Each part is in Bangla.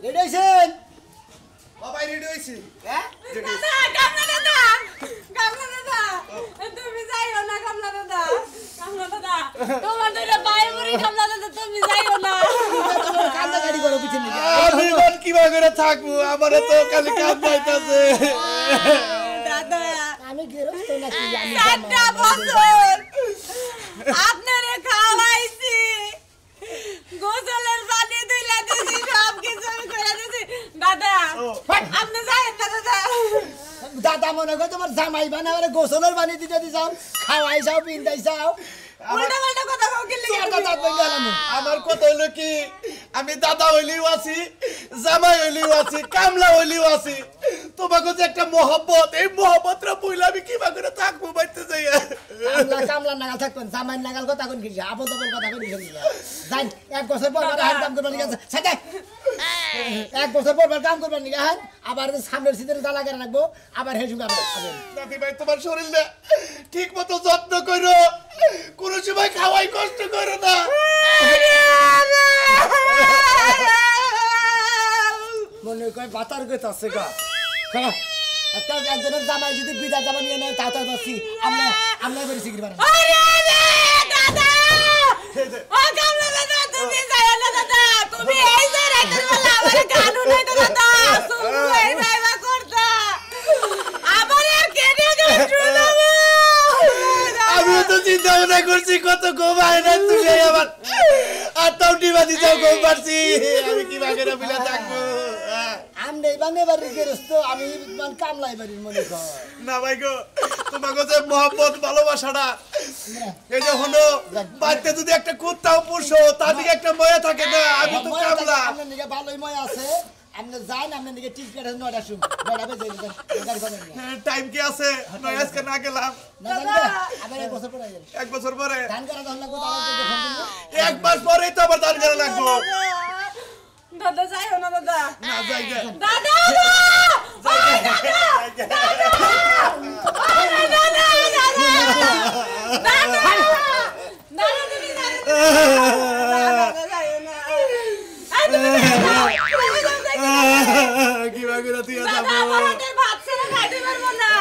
রেডি হইছেন? বাবাই রেডি হইছি। হ্যাঁ? দাদা কামলা দাদা তুমি যাইও না কামলা দাদা তোমার দুইটা ভাই মরি কামলা দাদা তুমি যাইও না তোমার কান্দা গাড়ি করো পিছন দিকে। আমি কোন কিভাবে করে থাকবো? আমারে তো খালি কাঁদাইতাছে। দাদা আমি গেরস্ত নাকি আমি 7টা বছর আপনারে খাওয়াইছি গোসলের পানি দিলা দিছি সব কিছু আমি করে দিছি দাদা আপনি যাইন না দাদা দাদা মনে করে তোমার জামাই বানাবে গোসলের পানি দিতে দিছাও খাওয়াই যাও পিন্দাই যাও উল্টা পাল্টা কথা কও কি লাগি দাদা কই গেলাম আমার কথা হইলো কি, আমি দাদা হইলেও আছি, জামাই হইলেও আছি, কামলা হইলেও আছি। তোমাকে যে একটা মহব্বত, এই মহব্বতটা বইলে আমি কিভাবে করে থাকবো বাইতে যাই? কামলা নাগাল থাকবেন জামাই নাগাল কথা কোন কি আবল তাবল কথা কোন কি যাই 1 বছর পর আর কাম করবেন না সাথে 1 বছর পর কাম করবেন না হ্যাঁ আবার সামনের সিদের জ্বালা করে রাখবো আবার হেসু গাবে দাদি ভাই তোমার শরীরটা ঠিক মতো যত্ন করো, কোন সময় খাওয়াই কষ্ট করো না। মনে কয় বাতার গেত আছে গা একটা একজনের জামাই যদি বিদা জামা নিয়ে নেয় তাও যাচ্ছি আমরা বেরি সিগরি বানা দাদা ও কামলা দাদা তুমি যাইও না দাদা তুমি এই যে রাতের বেলা আমার কানু নাই তো দাদা শুনু এই যাইবা করতা আবার আর কেটে গেল শুনাবো আমিও তো চিন্তা ভাবনা করছি কত ঘুমায় না তুলে আবার আর তাও ডিবাদি যাও ঘুম পারছি, আমি কিভাবে না বিলা থাকবো? আমনে বানে বাড়ি গেরস্ত আমি মান কামলাই বাড়ির মনে কর না ভাই গো, তোমাকে যে মহব্বত ভালোবাসাটা এই যে হলো বাড়িতে যদি একটা কুত্তাও পুষো তার দিকে একটা ময়া থাকে না, আমি তো কামলা। আপনার নিকে ভালোই ময় আছে আপনি যান আপনার নিকে টিকিট কাটে 9টা শুন 9টা বেজে গাড়ি করে টাইম কি আছে? নয় আজকে না গেলাম না জানবে আবার 1 বছর পরে যাবেন 1 বছর পরে, ধান করা দহলা কো তারা তো ফোন দিন 1 মাস পরেই তো আবার দান করা লাগবো। দাদা যাইও না দাদা না যাই গে দাদা কিভাবে তুই দাদা যাবো? আমার হাতের ভাত ছেড়ে খাইতে পারবো না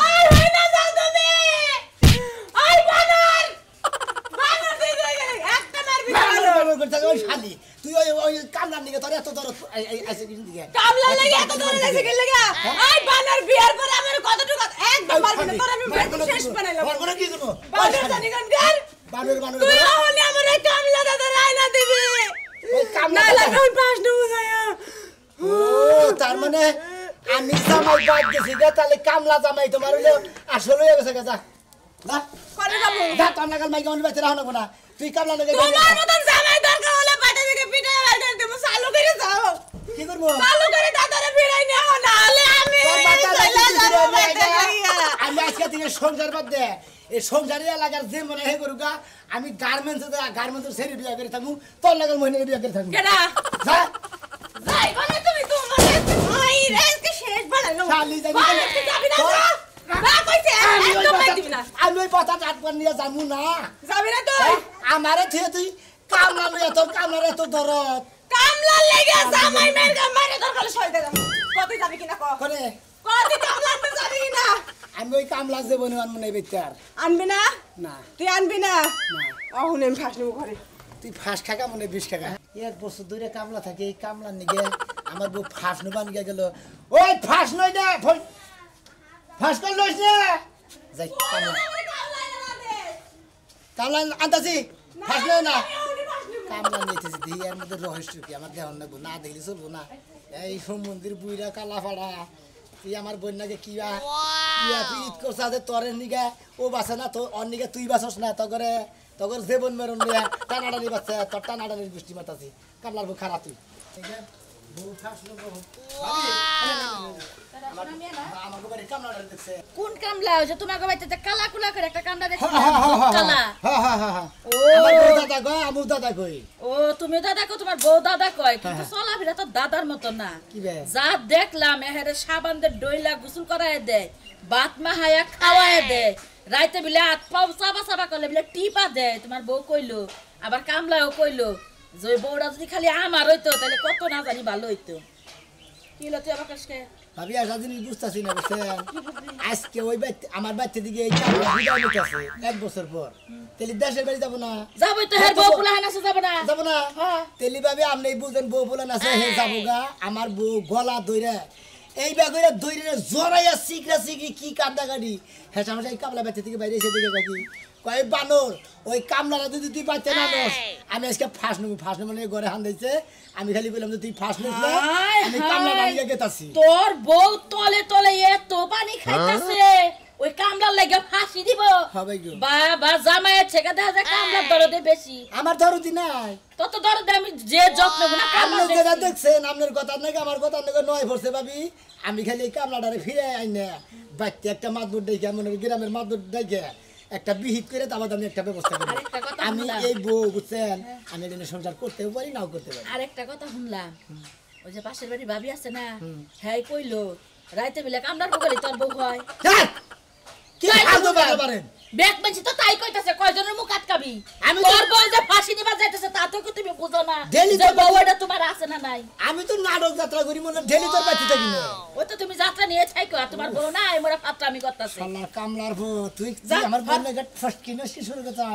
আর হই না যাও তুমি ওই বানর তুই কই গেলি একটা মারবি ওই শালি তুই ওই কামলার নিকে তোর এত দরদ আইছে কিছু দিকে কামলা লাগে এত দূরে যাইছে কি লাগা ওই বানর বিয়ার পরে আমার কতটুকু একদম মারবি না তোর আমি শেষ বানাইলাম বড় কি করব বানর জানি কার বানর তুই হলে আমার এই কামলা দাদা রাইনা দিবি ওই কামলা না লাগে ওই পাশ দেবো যায়া ও তার মানে আমি জামাই বাদ গেছি গে তাহলে কামলা জামাই তোমার হলো আসলে হয়ে গেছে যা না করে যাবো যা তোর নাগাল মাইকা মনে বাইতে রাখো না তুই কামলা লাগে তোমার মতন জামাই দরকার হলে পাটা থেকে পিঠে বেলতে দেবো চালু করে যাও কি করব চালু করে দাদারে ফিরাই নিও না হলে আমি আমি আজকে থেকে সংসার বাদ দে এই সংসারে এলাকার যে মনে হে করুগা আমি গার্মেন্টস ছেড়ে বিয়া করে থাকবো তোর লাগাল মহিনে বিয়া করে থাকবো কেডা যা যাই কোনে তুমি তোমার ভাই রেসকে শেষ বানাইলো শালি যাবি যাবি না না কইছে একদম দিবি না আমি ওই পাতা চাটবার নিয়ে যাবো না যাবি না তুই আমারে থিয়ে তুই কামলা লইয়া তোর কামলার এত দরদ কামলা লেগে জামাই মের মারে দরকার সই দে কত যাবি কিনা ক করে কত কামলা আনতে যাবি কিনা আমি ওই কামলা জীবনে আনবো না বেচার আনবি না না তুই আনবি না অহুন আমি ফাঁস নেবো ঘরে তুই ফাঁস খাকা মনে 20 টাকা 1 বছর ধরে কামলা থাকে এই কামলার নিগে আমার বউ ফাঁস নবান গিয়ে গেল ওই ফাঁস নই না ফাঁস কর লইস না যাই কামলা আনতাছি ফাঁস নই না কামলা নিতেছি দিয়ে এর মধ্যে রহস্য কি আমার দেহন লাগবো না দেখলে চলবো না এই সমুদ্রের বুইরা কালাফাড়া তুই আমার বন্যাকে কিয়া পিট করছে আছে তোর নিগা ও বাসে না তো অর নিগা তুই বাসস না তগর যে বন মেরন নিয়া টানাটানি বাচ্চা তোর টানাটানির বৃষ্টি মাতাছি কামলার বউ খারাপ তুই কোন কামলা হইছে তোমাকে বাইতে কালা কুলা করে একটা কামলা দেখছি কালা আমার বউ দাদা কয় আমু দাদা কই ও তুমি দাদা কো তোমার বউ দাদা কয় কিন্তু চলাফেরা তো দাদার মত না কি বে যা দেখলাম এহেরে সাবান দে ডইলা গোসল করায় দেয় ভাত মাহায়া খাওয়ায় দেয় রাইতে বিলে হাত পাও চাবা চাবা করলে বিলে টিপা দেয় তোমার বউ কইলো আবার কামলাও কইলো যে বউটা যদি খালি আমার হইতো তাহলে কত না জানি ভালো হইতো কি হলো তুই আমার কাছে ভাবি আর জিনিস বুঝতেছি না বুঝছেন আজকে ওই আমার বাচ্চা দিকে এই কামলা বিদায় নিতেছে 1 বছর পর তেলি দেশের বাড়ি যাব না যাবই তো হের বউ পোলা হানাছে যাব না হ্যাঁ তেলি ভাবি আপনি বুঝেন বউ পোলা আছে হে যাবো গা আমার বউ গলা ধইরা এই বাগইরা ধইরা জড়াইয়া সিকরা সিকরি কি কান্দা গাড়ি হ্যাঁ আমার এই কামলা বাচ্চা থেকে বাইরে এসে দিকে বাকি কয় বানর ওই কামলাটা যদি তুই বাচ্চা না নস আমি আজকে ফাঁস নেবো মানে ঘরে হান দিয়েছে আমি খালি বললাম যে তুই ফাঁস নিস না আমি কামলা বানিয়ে গেতাছি তোর বউ তলে তলে এত পানি খাইতাছে ওই কামলার লাগা ফাঁসি দিব হবে গো বাবা জামাইয়ের থেকে দেখা যায় কামলার দরদে বেশি আমার দরদি নাই তত দরদে আমি যে যত্ন না আপনি যেটা দেখছেন আপনার কথা নাকি আমার কথা নাকি নয় পড়ছে ভাবি আমি খালি এই কামলাটারে ফিরে আই না বাচ্চা একটা মাদুর দেখে মনে করি গ্রামের মাদুর দেখে একটা বিহিত করে তারপর আমি একটা ব্যবস্থা করি আমি এই বউ বুঝছেন আমি এটা সংসার করতেও পারি নাও করতে পারি আরেকটা কথা শুনলাম ওই যে পাশের বাড়ি ভাবি আছে না হ্যাঁ কইলো রাইতে বেলা কামলার বগলে তোর বউ হয় কি ফালতু কথা পারেন ব্যাগ বেঞ্চি তো তাই কইতাছে কয়জনের মুখ আটকাবি আমি তোর বউ যে ফাঁসি নিবা যাইতেছে তা তো কি তুমি বুঝো না যে বউ এটা তোমার আছে না নাই আমি তো নাটক যাত্রা করি মনে ডেলি তোর বাচ্চা থাকি না ওই তো তুমি যাত্রা নিয়ে ছাইকো আর তোমার বউ নাই মোরা ফাতরামি করতাছে শালার কামলার বউ তুই আমার বউনে গট ফার্স্ট কিনস কি শুরু কথা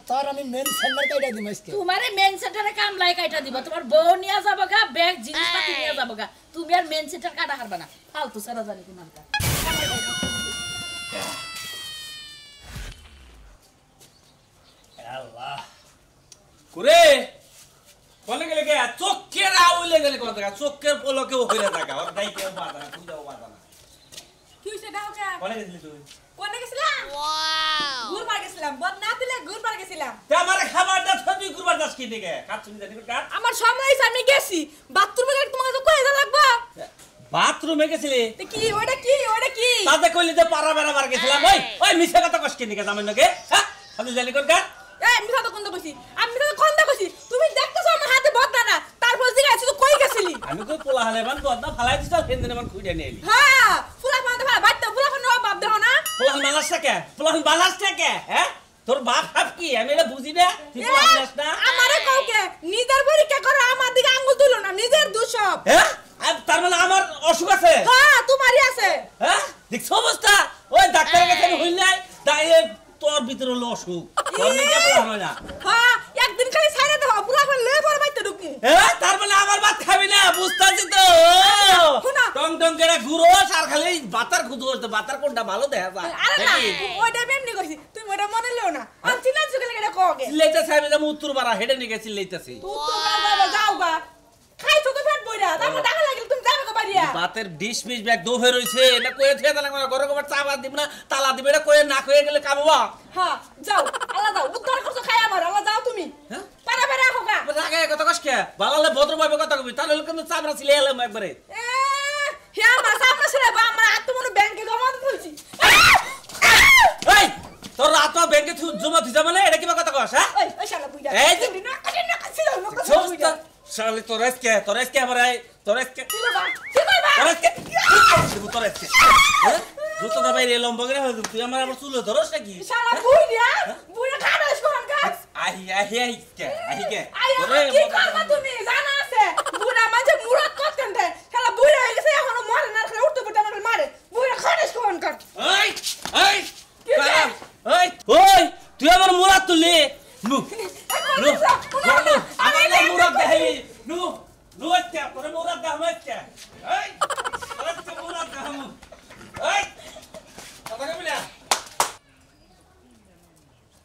তোর আমি মেন সেন্টার কাইটা দিম আজকে তোমারে মেন সেন্টারে কামলাই কাইটা দিব তোমার বউ নিয়া যাবো গা ব্যাগ জিনিসপাতি নিয়া যাবো গা তুমি আর মেন সেন্টার কাটা হারবা না ফালতু সারা জানি তোমারটা আল্লাহ কুরে কোনে গেলে কে চোখের আউলে গেলে কোন জায়গা চোখের পলকেও হইরা থাকা ওর দাই কেউ বাধা না খুঁজাও বাধা না কি হইছে দাও কা কোনে গেছিলি তুই কোনে গেছিলাম ওয়াও ঘুরবার গেছিলাম বদ না দিলে ঘুরবার গেছিলাম তে আমার খাবারটা তুই করবার দাস কি দিকে কাচ্চুনি জানি কাট আমার সময় হইছে আমি গেছি বাথরুমে গেলে তোমার কাছে কই যা লাগবে বাথরুমে গেছিলি তে কি ওটা কি তাতে কইলি যে পারা বেড়াবার গেছিলাম ওই মিছা কথা কষ্ট কি দিকে জামাই নাকি হ্যাঁ আমি জানি কোন কাট এই মিছা তো কোনটা কইছি আমি মিছা তো কোনটা কইছি তুমি দেখতেছো আমার হাতে বদনা না তারপর জিগা আছিস তুই কই গেছিলি আমি কই পোলা হলে মান বদনা ফালাই দিছ হেন মান খুঁড়ে নিয়ে এলি হ্যাঁ ফুলা ফান ভাই বাইতে ফুলা ফান বাপ দেও না পোলান বালাসটা কে পোলান বালাসটা কে হ্যাঁ তোর বাপ হাপ কি আমি এটা বুঝি না তুই পোলান বালাস না আমারে কওকে নিজের পরীক্ষা করে আমার দিকে আঙ্গুল তুলো না নিজের দোষ সব হ্যাঁ আর তার মানে আমার অসুখ আছে হ্যাঁ তোমারই আছে হ্যাঁ দেখছ অবস্থা ওই ডাক্তারের কাছে হইল নাই তাই তোর ভিতরে হলো অসুখ তোর মেয়ে পোলান হয় না হ্যাঁ একদিন খালি ছাইরা দাও ফুলা ফান লয়ে পড় বাইতে ঢুকি হ্যাঁ তার মানে আমার ভাত খাবি না বুঝতাছি তো শোনা। টং টং করে ঘুরো আর খালি বাতার খুঁজো বাতার কোনটা ভালো দেখা যায় আরে না ওইটা এমনি কইছি তুমি ওটা মনে লও না আমি চিনা চুকে লাগে কওগে চিল্লাইতেছে আমি যেমন উত্তর পাড়া হেডে নিয়ে চিল্লাইতেছি তুই তো বাবা যাও গা খাইছো তো পেট বইরা তারপর টাকা লাগিল তুমি যাবে গো বাড়িয়া বাতের ডিশ মিশ ব্যাগ দোহে রইছে এটা কয়ে থিয়া তালা ঘরে গোবার চা বাদ দিব না তালা দিবে এটা কয়ে না কয়ে গেলে কামবা হ্যাঁ যাও আল্লাহ যাও উদ্ধার করছো খাই আমার আল্লাহ যাও তুমি হ্যাঁ পারা পারা হোগা আগে কথা কসকে ভালো ভদ্রভাবে কথা কবি তাহলে কিন্তু চামড়া ছিলে এলাম একবারে এ হে আমার সামনে ছিল বা আমার আত্মমনে ব্যাংকে জমা দিতে হইছি এই তোর রাত ব্যাংকে জমা দিছ মানে এটা কিবা কথা কস হ্যাঁ ওই শালা বুইরা এই যে না ছিল সমস্ত শালি তোরেসকে আমার তোরেসকে কি কইবা তোরেসকে হ্যাঁ জুতো দা বাইরে লম্বগরে হই তুই আমার চুল ধরস নাকি শালা বুইরা বুইরা খাড়াস কোন কাজ আহি কে তোরে কি করবা তুমি জানা আছে বুড়া মাঝে মুরাদ করতেন দে শালা বুড়া হয়ে গেছে এখনো মরে না খালি উঠতে উঠতে আমাকে মারে বুড়া খাড়াস কোন কাজ এই ওই তুই আমার মুরাদ তুলি নু আমার মুরাদ দেখাই নু আচ্ছা তোরে মুরাদ দেখাম আচ্ছা এই আচ্ছা মুরাদ দেখাম এই কথা কইলা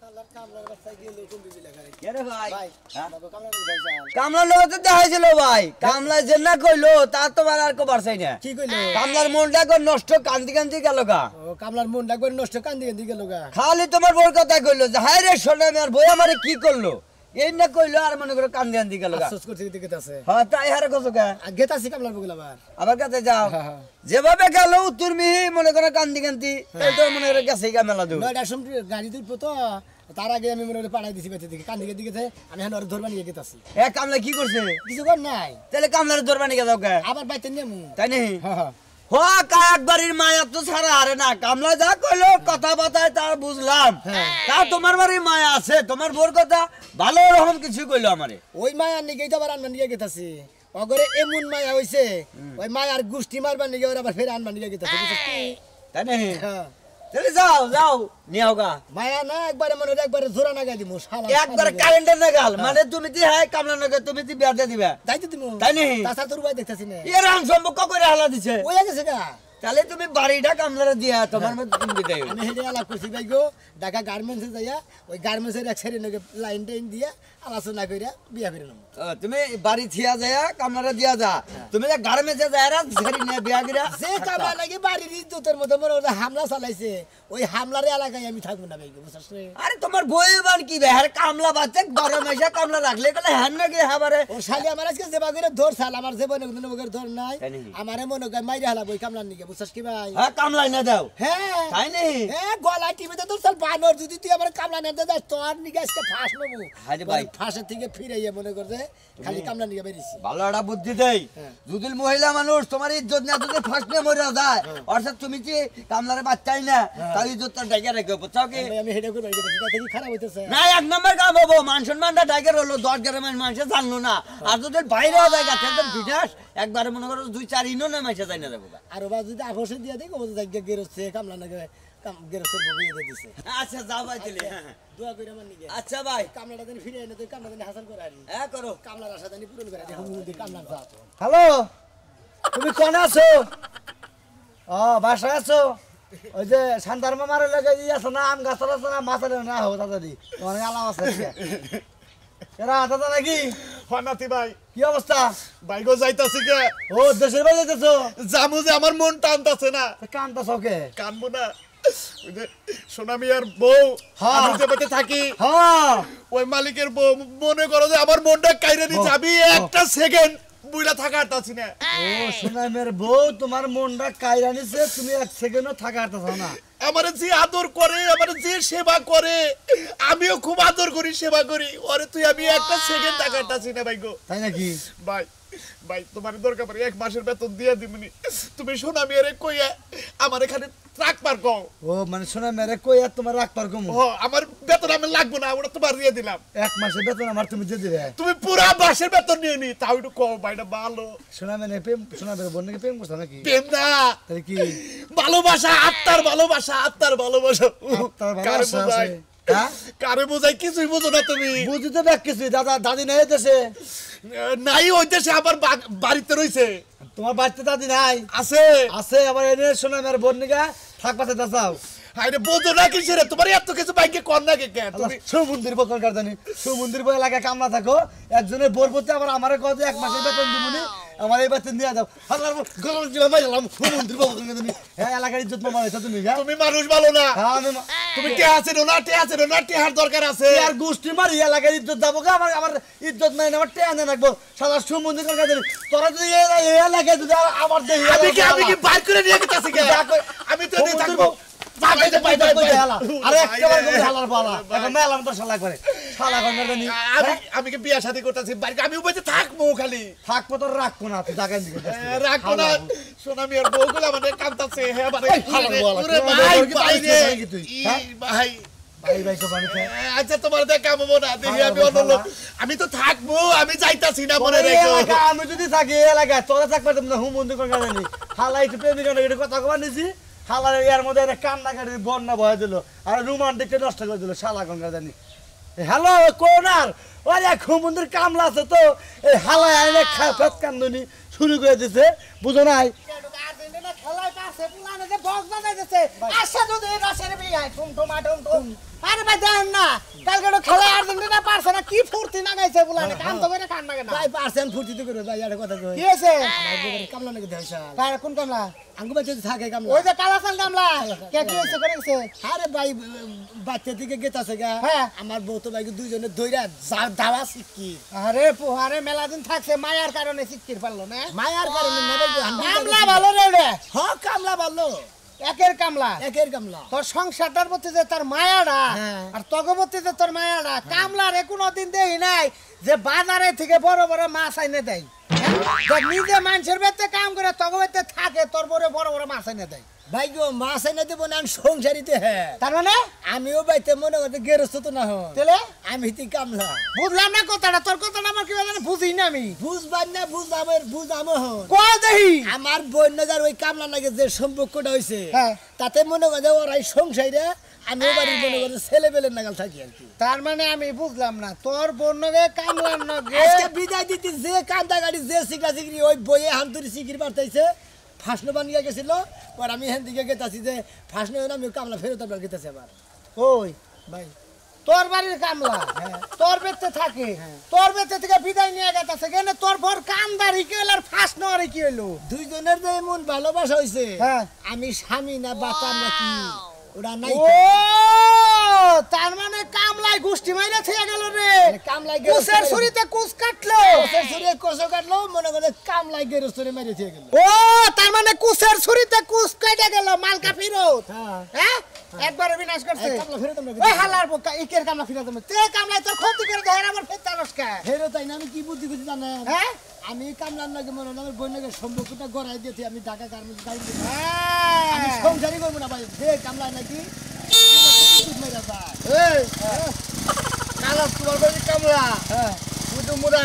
শালার কামলার বাচ্চা গেলে কোন দিবি লাগা রে কে রে ভাই ভাই বাবা কামলা দিবি যাই কামলার লোক তো দেখাইছিল ভাই কামলা যে না কইলো তা তো আর কো পারছাই না কি কইলো কামলার মনটা কো নষ্ট কান্দি কান্দি গেল গা ও কামলার মন ডাকবে নষ্ট কান্দি কান্দি গেল গা খালি তোমার বউর কথা কইলো যে হায় রে সোনা আমার বই আমারে কি করলো এই না কইলো আর মনে করে কান্দি কান্দি গেল গা আফসোস করতে দিকে আছে হ্যাঁ তাই হারে কসো গা গেতাছি কামলার বগলা আবার আবার কাছে যাও হ্যাঁ, হ্যাঁ। যেভাবে গেল উত্তর মিহি মনে করে কান্দি কান্দি এই তো মনে করে গেছে গা মেলা দূর নয়টার সময় গাড়ি তুলবো তো তার আগে আমি মনে করে পাড়াই দিছি বেঁচে দিকে কান্দিকে দিকে আমি এখন ধরবা নিয়ে গেতাছি এ কামলা কি করছে কিছু কর নাই তাহলে কামলার দরবানি গে যাও গা আবার বাইতে নেমু তাই নেই হ্যাঁ হ্যাঁ একবারের মায়া তো ছাড়া আরে না কামলা যা কইলো কথা বাতায় তার বুঝলাম তা তোমার বাড়ির মায়া আছে তোমার বোর কথা ভালো রকম কিছু কইলো আমারে ওই মায়ার নিকেই তো আবার আনবার নিয়ে গেতাছি অগরে এমন মায়া হইছে ওই মায়ার গুষ্টি মারবার নিয়ে ওরা আবার ফের আনবার নিয়ে গেতাছি বুঝছিস কি তাই না হ্যাঁ তাহলে যাও যাও নিয়ে গা মায়া না একবারে মনে হয় একবারে জোড়া নাগাই দিমু শালা একবার কারেন্টের নাগাল মানে তুমি দি হ্যাঁ কামলা নাগে তুমি দি বিয়া দিবা তাই তো দিমু তাই নাকি? তাছাড়া তোর ভাই দেখতাছি না এর আম সম্পর্ক করে হালা দিছে ওই গেছে গা তাহলে তুমি বাড়িটা কামলারে দিয়া তোমার মধ্যে তুমি বিদায় আমি হেঁটে আলাপ করছি ভাই গো ঢাকা গার্মেন্টসে যাইয়া ওই গার্মেন্টসের এক সাইডে নাকি লাইন টাইন দিয়া আলোচনা কইরা বিয়া করে নেব তুমি বাড়ি থিয়া যায় কামলারে দিয়া যা তুমি যে গার্মেন্টসে যায় রা ছেড়ে নিয়ে বিয়া গিরা যে কামা লাগে বাড়ির ইজ্জতের মধ্যে মনে হয় হামলা চালাইছে ওই হামলার এলাকায় আমি থাকবো না ভাই গো বুঝছস রে আরে তোমার বই বান কি বেহার কামলা বাচ্চা 12 মাসে কামলা রাখলে কলে হ্যান নাকি হাবারে ও শালি আমার আজকে যেবা করে ধর সাল আমার জীবনে কোনো বগের ধর নাই তাই নাকি? আমারে মনে করে মাইরা হালা বই কামলার নিকে বুঝছস কি ভাই হ্যাঁ কামলাই না দাও হ্যাঁ তাই নেই হ্যাঁ গলায় টিভিতে তো সাল বানর যদি তুই আমার কামলা নিতে যাস তোর নিকে আজকে ফাঁস নেবো হায়রে ভাই। ফাঁসের থেকে ফিরে মনে করছে খালি কামলা নিকে বেরিয়েছি ভালো একটা বুদ্ধি দেই হ্যাঁ। যদি মহিলা মানুষ তোমার ইজ্জত না যদি ফার্স্ট নিয়ে মরে যায় অর্থাৎ তুমি কি কামলারে বাচ্চাই না তার ইজ্জতটা ডাইকে রেখে বুঝছো কি আমি হেডে করে বাইরে তাতে কি খারাপ হইতেছে না এক নম্বর কাম হবো মান সম্মানটা ডাইকে রইলো 10 গ্রামের মানুষে জানলো না আর যদি বাইরেও যায় গাছে একদম বিনাশ একবারে মনে করো 2-4 ইনো না মাইসে যাই না দেবো আর বা যদি আপোষে দিয়ে দেয় ও জায়গা গেরোচ্ছে কামলা নাকি গেরোচ্ছের বউ বিয়ে দিয়ে দিছে আচ্ছা যাও ভাই দিলে হ্যাঁ দোয়া করে আমার নিকে আচ্ছা ভাই কামলাটা জানি ফিরে এনে তুই কামলা জানি হাসান করে আনি হ্যাঁ করো কামলার আশা জানি পূরণ করে দেখো মুদি কামলার যা হ্যালো তুমি কোন আছো ও বাসায় আছো ওই যে শান্তার মামার লাগে ই আছে না আম গাছ আছে না মাছ না হো তাড়াতাড়ি অনেক আলাম আছে এরা দাদা নাকি ফানাতি ভাই কি অবস্থা ভাই গো যাইতাছি কে ও দেশের বাড়ি যেতেছো জামু যে আমার মন টানতাছে না কানটা চকে কানবো না ওই যে সোনামিয়ার বউ হ্যাঁ। আমি যে বাড়িতে থাকি হ্যাঁ ওই মালিকের বউ মনে করো যে আমার মনটা কাইরে দিচ্ছে আমি একটা সেকেন্ড বুইলা থাকার তাছি না ও সুনামের বউ তোমার মনটা কাইরা নিছে তুমি এক সেকেন্ডও থাকা পারতেছো না আমার যে আদর করে আমার যে সেবা করে আমিও খুব আদর করি সেবা করি ওরে তুই আমি একটা সেকেন্ড থাকার তাছি না ভাই গো তাই নাকি ভাই ভাই তোমার দরকার পড়ে 1 মাসের বেতন দিয়ে দিবনি তুমি সোনামিয়ারে কইয়া আমার এখানে ট্রাক পার কও ও মানে সুনামের কই আর তোমার রাখ পার কমু ও আমার বেতন আমি লাগবো না ওটা তোমার দিয়ে দিলাম এক মাসের বেতন আমার তুমি দিয়ে দিবে তুমি পুরা মাসের বেতন নিয়ে নি তাও একটু কও ভাইটা ভালো সুনামের প্রেম সুনামের বোন নাকি প্রেম করছো নাকি প্রেম না তাহলে কি ভালোবাসা আত্মার ভালোবাসা আত্মার ভালোবাসা তার কারে ভালোবাসা বোঝাই আছে হ্যাঁ কারে বোঝাই কিছুই বোঝো না তুমি বুঝতে দেখ কিছু দাদা দাদি নাই দেশে নাই হইতেছে আবার বাড়িতে রইছে তোমার বাড়িতে দাদি নাই আছে আছে আবার এনে সুনামের বোন নিকা থাক পাতে দাসাও আরে বোঝো না কিসের তোমার এত কিছু বাইকে কর না কে তুমি সমুদ্রের বকর কারদানি সমুদ্রের বই এলাকায় কামলা থাকো একজনের বোর করতে আবার আমারে কত এক মাসের বেতন দিবনি আমার এই বেতন দিয়ে দাও হালার গরম জিবা মাইলাম সমুদ্রের বকর কারদানি হ্যাঁ এলাকার ইজ্জত মামাইছো তুমি হ্যাঁ তুমি মানুষ ভালো না হ্যাঁ আমি তুমি কে আছে না কে আছে না টেহার দরকার আছে আর গোষ্ঠী মারি এলাকার ইজ্জত যাবো গা আমার আমার ইজ্জত নাই আমার টেয়া না রাখবো সাদা সমুদ্রের কারদানি তোরা যদি এই এলাকায় যদি আমার দেহি আমি কি বাইর করে নিয়ে গেছি কে আমি তো নেই থাকবো আমি কি বিয়া শাদী করতেছি বাড়িতে আমি উপরে থাকবো খালি থাকবো তো রাখবো না তুই জায়গায় দিকে রাখবো না সোনামিয়ার বউগুলো আমাদের কাঁদতাছে হ্যাঁ মানে ভাই ভাই ভাই তো বাড়িতে আচ্ছা তোমার দেখা পাবো না দেখি আমি অন্য লোক আমি তো থাকবো আমি যাইতাছি না মনে রেখো আমি যদি থাকি এলাকায় তোরা থাকবে না হুম বন্ধু করে জানি হালাই একটু প্রেমিক কথা কবা নিছি হালার এর মধ্যে একটা কান্না কাটি বন্যা বয়ে দিল আর রোমান্টিকটা নষ্ট করে দিল শালা গঙ্গা জানি হ্যালো কোনার ওই এক হুমন্দির কামলা আছে তো এই হালাই আইনে ফেস কান্দনি শুরু করে দিছে বুঝো নাই আরে ভাই দেন না কালকে তো খেলা আর্জেন্টিনা পারছে না কি ফুর্তি না গাইছে বুলানে কাম তো করে কান না কেন ভাই পারছেন ফুর্তি তো করে ভাই আরে কথা কই কি আছে কামলা নাকি দেন স্যার কার কোন কামলা আঙ্গু বাচ্চা থাকে কামলা ওই যে কালাসাল কামলা কে কি হইছে করে গেছে আরে ভাই বাচ্চা থেকে গেতাছে গা হ্যাঁ আমার বউ তো ভাই দুইজনে ধইরা দাওয়া শিখকি আরে পোহারে মেলা দিন থাকছে মায়ার কারণে শিখকির পারলো না মায়ার কারণে না ভাই কামলা ভালো রে হ্যাঁ কামলা ভালো একের কামলা তোর সংসারটার প্রতি যে তার মায়াটা আর তগবতী যে তোর মায়াটা কামলার কোনোদিন দেই নাই যে বাজারে থেকে বড় বড় মাছ আইনে দেয় দেখ নিজে মানুষের বেতে কাম করে তবে বেতে থাকে তোর বড় বড় বড় মাছ এনে দেয় ভাই গো মাছ এনে দেবো না সংসারিতে হ্যাঁ তার মানে আমিও বাইতে মনে করতে গেরস্ত তো না হন তাহলে আমি তুই কামলা বুঝলাম না কথাটা তোর কথাটা আমার কি জানি বুঝি না আমি বুঝবার না বুঝাম হন কো দেহি আমার বন্যজার ওই কামলা নাকি যে সম্পর্কটা হয়েছে হ্যাঁ। তাতে মনে করে যে ওরাই সংসারে আমি বাড়ির মনে করে ছেলে বেলের নাগাল থাকি আর কি তার মানে আমি বুঝলাম না তোর বন্যকে কামলার নগে আজকে বিদায় দিতে যে কান্দা গাড়ি যে সিগরা সিগরি ওই বইয়ে হান্তুরি সিগরি বাড়তাইছে ফাঁসন বানিয়ে গেছিল আর আমি হেন দিকে গেতাছি যে ফাঁসন আমি কামলা ফেরত আবার গেতেছি আবার ওই ভাই তোর বাড়ির কামলা তোর বেতে থাকে তোর বেতে থেকে বিদায় নিয়ে গেছে কেন তোর বর কামদারি কি হলো আর ফাঁস নেওয়ার কি হলো দুইজনের যে এমন ভালোবাসা হয়েছে হ্যাঁ। আমি স্বামী না বাতার নাকি ওরা নাই ও তার মানে কামলাই গোষ্ঠী মাইরা থেকে গেল রে কামলাই কুসের ছুরিতে কুস কাটলো ছুরিয়ে কোষো কাটলো মনে করে কামলাই গেরস্তরে মেরে দিয়ে গেল ও তার মানে কুসের ছুরিতে কুস কেটে গেল মালকা ফিরত হ্যাঁ হ্যাঁ একবারে বিনাশ করছে এই কামলা ফেরত আমরা ওই হালার বোকা ইকের কামলা ফিরত তুমি তে কামলাই তোর ক্ষতি করে দেয় আমার ফেরত আনস্কা ফেরত তাই না আমি কি বুদ্ধি করছি জানেন হ্যাঁ আমি কামলার নাকি মনে হয় আমার বন্যাকে সম্পর্কটা গড়াই দিয়েছি আমি ঢাকা গার্মেন্টস গাড়ি আমি হ্যাঁ সংসারই করবো না ভাই যে কামলায় নাকি এই কালা তোমার বাড়ি কামলা হ্যাঁ মুদু মুরা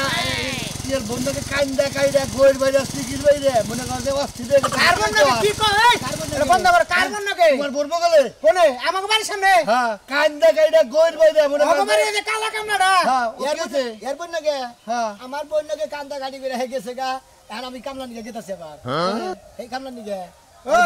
এর বন্ধকে কাইন্দা কাইদা গোয়ের বাইরে সিকির বাইরে মনে কর যে অস্থির কার্বন নাকি কি কয় এটা বন্ধ কর কার্বন নাকি তোমার বলবো গেলে কোনে আমাকে বাড়ির সামনে হ্যাঁ কাইন্দা কাইদা গোয়ের বাইরে মনে আমাকে কর বাড়ি যে কালা কামলাটা হ্যাঁ এর বন্যাকে হ্যাঁ আমার বন্যাকে কান্দা গাড়ি করে হয়ে গেছে গা এখন আমি কামলা নিয়ে গেতেছি আবার এই কামলা নিয়ে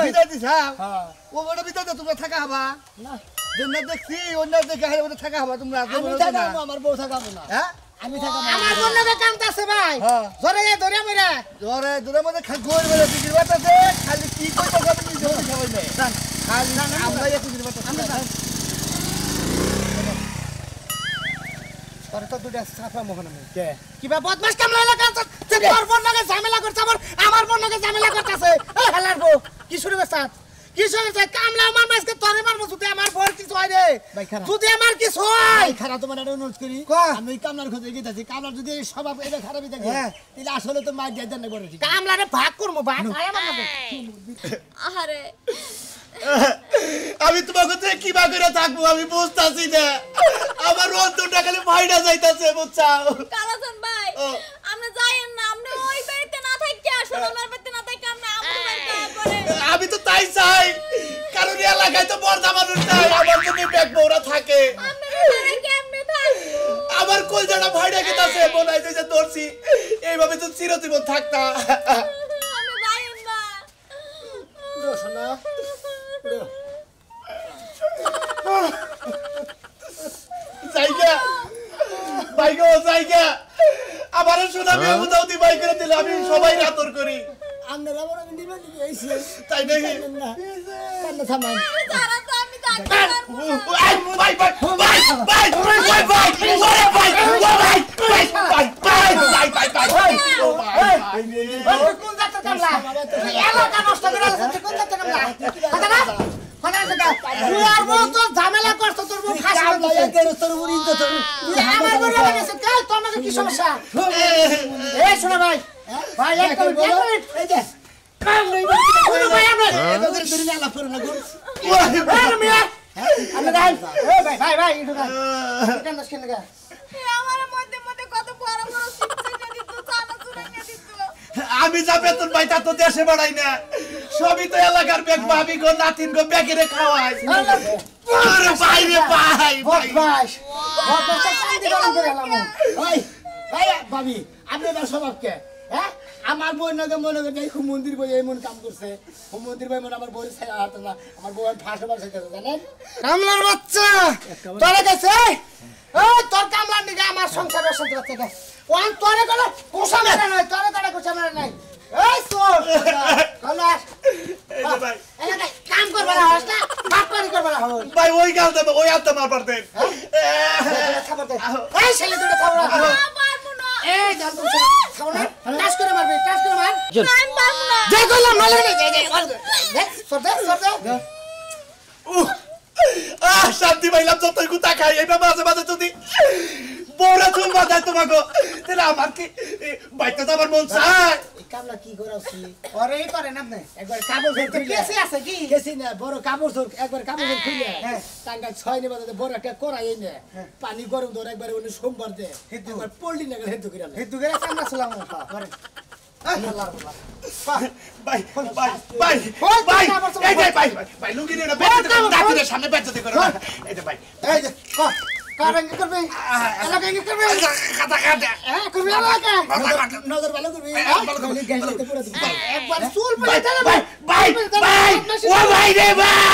বিদায় দিছ হ্যাঁ হ্যাঁ ও বড় বিদায় দাও, তোমরা থাকা হবা না যেন দেখছি অন্য দেখে হারে মধ্যে থাকা হবা তোমরা আমি থাকাবো আমার বউ থাকাবো না হ্যাঁ আমি থাকাবো আমার বন্ধকে কামতাছে ভাই হ্যাঁ। ধরে যায় ধরে মেরে ধরে দূরের মধ্যে গোয়ের বাইরে সিকির বাতাছে খালি কি কইতে হবে নিজে খাওয়াই নাই খালি আমরা একটু সিকির বাতাছে তোর তো দুটা সাফা মোহন আমি কে কিবা বদমাস কামলা এলাকা তে তোর বন্ধকে ঝামেলা করছে আমার বন্ধকে ঝামেলা করতেছে এই হালার বউ কি শুরু করছ কি শুরু করছ কামলা আমার মাসকে তোরে মারবো যদি আমার বউর কিছু হয় রে ভাই খারাপ যদি আমার কিছু হয় এই খারাপ তোমার একটা অনুরোধ করি কয়া। আমি ওই কামলার খোঁজে গেতেছি কামলার যদি এই স্বভাব এটা খারাপই থাকে হ্যাঁ। তাহলে আসলে তো মার দিয়ে দেন না বলে ঠিক কামলারে ভাগ করবো ভাগ খায় আমার মধ্যে আহারে আমি তোমাকে থেকে কি বা করে থাকবো আমি বুঝতাছি না আমার অন্তরটা খালি ভাইডা যাইতাছে বুঝছাও কালাচান ভাই ও। আমরা যাইয়েন না আমরা ওই বাড়িতে না থাকি সোনার বাড়িতে না থাকি আমরা আমাদের বাড়িতে পরে আমি তো তাই চাই কারণ এই এলাকায় তো বর্দা মানুষ নাই আমার জন্য ব্যাগ বউরা থাকে আমরা ঘরে কেমনে থাকবো আমার কলজাটা ভাইডা গেতাছে মনে হয় যে ধরছি এইভাবে তো চিরজীবন থাকতা আমরা যাইয়েন না উড়ো সোনা উড়ো জায়গা বাইগো জায়গা আমারে শোনাবে উদাউদি বাই করে দিলে আমি সবাই আদর করি আপনারা বড় নিবে নিবে এইছে তাই নাকি না কান্না থামান তারা তো আমি থাকতে পারবো না। Bye bye bye bye bye bye bye কোন জাতের কামলা এলাকা নষ্ট করে আছে কোন জাতের কামলা কথা না কথা না তুই আর বউ তো ঝামেলা করছ তোর বউ ফাঁসি কামলা দিছে একের তোর মুড়ি তো তোর তুই আমার বউ লাগাইছে কাল তোর নাকি কি সমস্যা এই শোনা ভাই ভাই এক মিনিট এই যে কোন ভাই আমরা এদের ধরে না লাফ করে না গো এই মিয়া আমি গাই এই ভাই ভাই একটু গাই কেন দশ কেন গা আমার মধ্যে মধ্যে কত বড় বড় সিমসা দিত চানা চুরাই দিত আমি যা বেতন পাই তা তো দেশে বাড়াই না সবই তো এলাকার ব্যাগ ভাবি গো নাতিন গো ব্যাগেরে খাওয়াই আরে ভাই রে ভাই বদমাশ বদমাশ চাঁদি গরম করে এলাম ওই ভাই ভাবি আপনার স্বভাব কে হ্যাঁ আমার বই নাকি মনে করে এই মন্দির বই এমন কাম করছে মন্দির বই মনে আমার বই ছাড়া হাত না আমার বই ফাঁসে বার চাইতেছে জানেন কামলার বাচ্চা তোরে গেছে এই তোর কামলার নিগে আমার সংসার অশান্তি হচ্ছে গে ওয়ান তোরে গেল কোষা মেরে নাই তোরে তোরে কোষা মেরে নাই এই তোর কলাস ভাই এই নাই কাম করবা না হস না বাটপারি করবা না হস ভাই ওই গাল দেবে ওই আত্মা মার পারতে খাবার দে এই ছেলে দুটো খাবার পারবো না এই জান তুমি খাবার না টাচ করে মারবি টাচ করে মার আমি পারবো না যে কইলাম মালে না দে সরদে সরদে শান্তি পাইলাম যতই গুতা খাই এইবার মাঝে মাঝে যদি বড় চুম্বা দেয় তোমাকে তাহলে আমার কি বাইতে তো আমার মন চায় এই কামলা কি করাছি ওরে করেন আপনি একবার কাপড় ধরে তো কেসে আছে কি কেসি না বড় কাপড় ধর একবার কাপড় ধরে খুলে টাঙ্গা 6 নেবা বড় একটা করাই এনে পানি গরম ধরে একবার উনি সোমবার দে একবার পল্লি না গেলে হেতু করে হিন্দু করে চান্দা ছিলাম করেন ভাই ভাই ভাই ভাই এই যে ভাই ভাই লুঙ্গি নিয়ে বেঁচে দাঁতের সামনে বেঁচে করে এই যে ভাই এই যে কারেঙ্গে করবে এলাকাঙ্গে করবে খাতা খাতা হ্যাঁ করবে এলাকা নজর ভালো করবি গ্যাস লাগতে পুরো একবার চুল ভাই ভাই ভাই ও ভাই রে ভাই